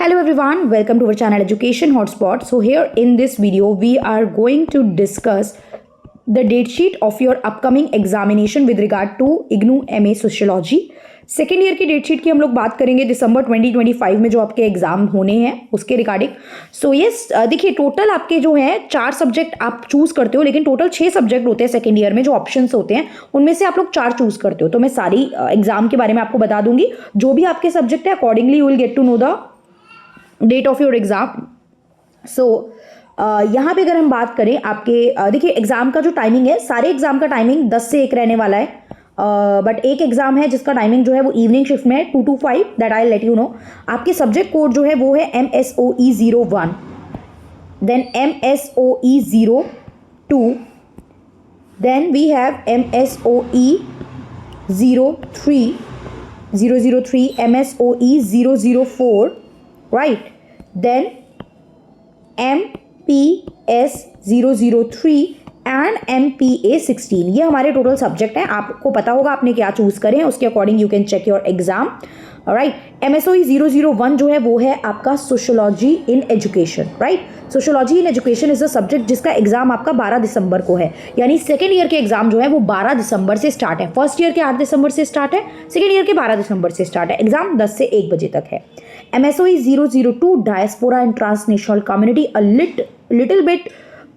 Hello everyone, welcome to our channel Education Hotspot. So here in this video we are going to discuss the date sheet of your upcoming examination with regard to IGNOU MA Sociology. Second year की date sheet की हम लोग बात करेंगे दिसंबर 2025 में जो आपके exam होने हैं उसके रिगार्डिंग. सो यस देखिए टोटल आपके जो है 4 सब्जेक्ट आप चूज करते हो, लेकिन टोटल 6 सब्जेक्ट होते हैं सेकेंड ईयर में. जो ऑप्शंस होते हैं उनमें से आप लोग 4 चूज करते हो. तो मैं सारी एग्जाम के बारे में आपको बता दूंगी. जो भी आपके सब्जेक्ट है accordingly you will get to know the date of your exam. So यहाँ पे अगर हम बात करें आपके देखिए एग्जाम का जो टाइमिंग है, सारे एग्जाम का टाइमिंग 10 से 1 रहने वाला है. बट एक एग्जाम है जिसका टाइमिंग जो है वो इवनिंग शिफ्ट में है 2 to 5. That I let you know. आपके सब्जेक्ट कोड जो है वो है MSOE 01, then MSOE 02, then we have MSOE 003, MSOE 004, right. Then MPS 003 and MPA 16. ये हमारे टोटल सब्जेक्ट हैं. आपको पता होगा आपने क्या चूज करें, उसके according you can check your exam. Right. MSOE 001 जो है वो है आपका sociology in education. Right. Sociology in education is a subject जिसका एग्जाम आपका 12 दिसंबर को है. यानी सेकेंड ईयर के एग्जाम जो है वो 12 दिसंबर से स्टार्ट है. फर्स्ट ईयर के 8 दिसंबर से स्टार्ट है, सेकेंड ईयर के 12 दिसंबर से स्टार्ट है. एग्जाम 10 से 1 बजे तक है. MSOE 002 diaspora and transnational community, a little bit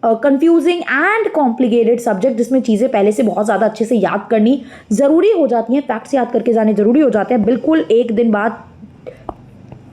confusing and complicated subject जिसमें चीज़ें पहले से बहुत ज़्यादा अच्छे से याद करनी ज़रूरी हो जाती हैं. फैक्ट्स याद करके जाने ज़रूरी हो जाते हैं. बिल्कुल एक दिन बाद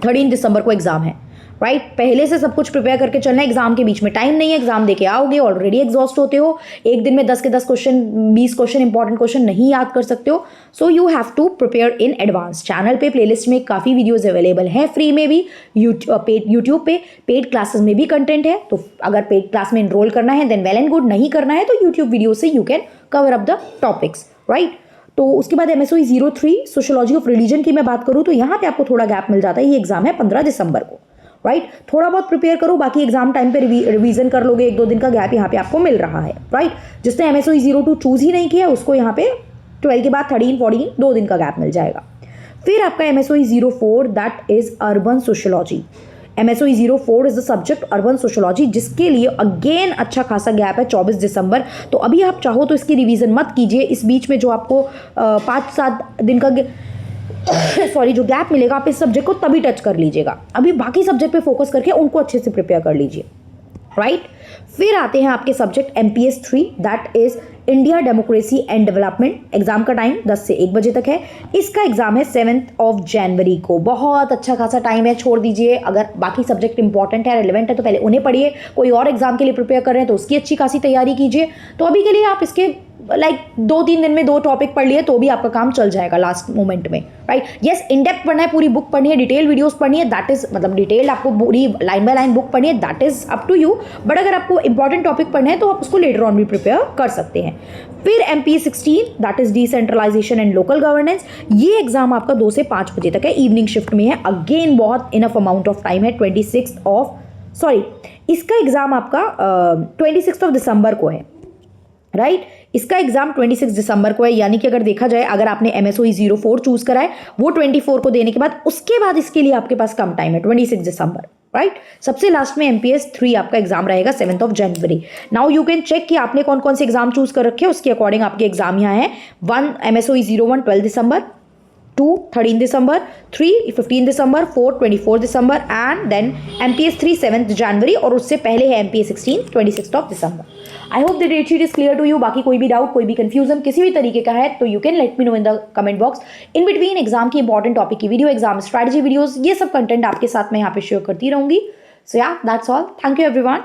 13 दिसंबर को एग्जाम है. राइट. पहले से सब कुछ प्रिपेयर करके चलना है. एग्जाम के बीच में टाइम नहीं है. एग्जाम देके आओगे ऑलरेडी एग्जॉस्ट होते हो. एक दिन में 10 के 10 क्वेश्चन 20 क्वेश्चन इंपॉर्टेंट क्वेश्चन नहीं याद कर सकते हो. So you have to prepare in advance. Channel पे प्लेलिस्ट में काफ़ी वीडियोस अवेलेबल हैं फ्री में भी, यूट्यूब पे पेड क्लासेस में भी कंटेंट है. तो अगर पेड क्लास में इनरोल करना है देन वेल एंड गुड, नहीं करना है तो यूट्यूब वीडियो से you can cover up the topics. Right. तो उसके बाद MSOE 03 सोशोलॉजी ऑफ रिलीजन की मैं बात करूँ तो यहाँ पे आपको थोड़ा गैप मिल जाता है. ये एग्जाम है 15 दिसंबर को. राइट. थोड़ा बहुत प्रिपेयर करो, बाकी एग्जाम टाइम पे रिवीजन कर लोगे. 1-2 दिन का गैप यहाँ पे आपको मिल रहा है. राइट. जिसने MSOE 02 चूज ही नहीं किया उसको यहाँ पे 12 के बाद 13, 14 2 दिन का गैप मिल जाएगा. फिर आपका MSOE 04 that is urban sociology. MSOE 04 is the subject urban sociology जिसके लिए अगेन अच्छा खासा गैप है 24 दिसंबर. तो अभी आप चाहो तो इसकी रिवीजन मत कीजिए. इस बीच में जो आपको 5-7 दिन का जो गैप मिलेगा आप इस सब्जेक्ट को तभी टच कर लीजिएगा. अभी बाकी सब्जेक्ट पे फोकस करके उनको अच्छे से प्रिपेयर कर लीजिए. राइट. फिर आते हैं आपके subject MPS 3 that is India democracy and development. Exam का टाइम 10 से 1 बजे तक है. इसका एग्जाम है 7 जनवरी को. बहुत अच्छा खासा टाइम है. छोड़ दीजिए, अगर बाकी सब्जेक्ट इंपॉर्टेंट है, रिलेवेंट है तो पहले उन्हें पढ़िए. कोई और एग्जाम के लिए प्रिपेयर कर रहे हैं तो उसकी अच्छी खासी तैयारी कीजिए. तो अभी के लिए आप इसके 2-3 दिन में 2 टॉपिक पढ़ लिए तो भी आपका काम चल जाएगा लास्ट मोमेंट में. राइट. यस, इन डेप्थ पढ़ना है, पूरी बुक पढ़नी है, डिटेल वीडियोस पढ़नी है, दैट इज मतलब डिटेल आपको पूरी लाइन बाय लाइन बुक पढ़नी है, that is up to you. But अगर आपको इंपॉर्टेंट टॉपिक पढ़ना है तो आप उसको लेटर ऑन भी प्रिपेयर कर सकते हैं. फिर MPA 16 that is decentralisation and local governance. ये एग्जाम आपका 2 से 5 बजे तक है, इवनिंग शिफ्ट में है. अगेन बहुत इनफ अमाउंट ऑफ टाइम है. इसका एग्जाम आपका 26 दिसंबर को है. राइट. इसका एग्जाम 26 दिसंबर को है. यानी कि अगर देखा जाए, अगर आपने MSOE 04 चूज करा है वो 24 को देने के बाद उसके बाद इसके लिए आपके पास कम टाइम है 26 दिसंबर. राइट. सबसे लास्ट में MPS 3 आपका एग्जाम रहेगा 7 जनवरी. नाउ यू कैन चेक कि आपने कौन कौन से एग्जाम चूज कर रखे हैं. उसके अकॉर्डिंग आपके एग्जाम यहाँ है. 1 MSOE 01 12 दिसंबर, 2 13 दिसंबर, 3 15 दिसंबर, 4 24 दिसंबर एंड देन MPS 3 7 जनवरी. और उससे पहले है MPA 16 26 दिसंबर. I hope the date sheet is clear to you. बाकी कोई भी डाउट, कोई भी कंफ्यूजन किसी भी तरीके का है तो you can let me know in the comment box. In between exam की इंपॉर्टेंट टॉपिक की वीडियो, एग्जाम स्ट्रैटेजी वीडियोस, ये सब कंटेंट आपके साथ मैं यहाँ पे शेयर करती रहूंगी. सो या that's all. Thank you everyone.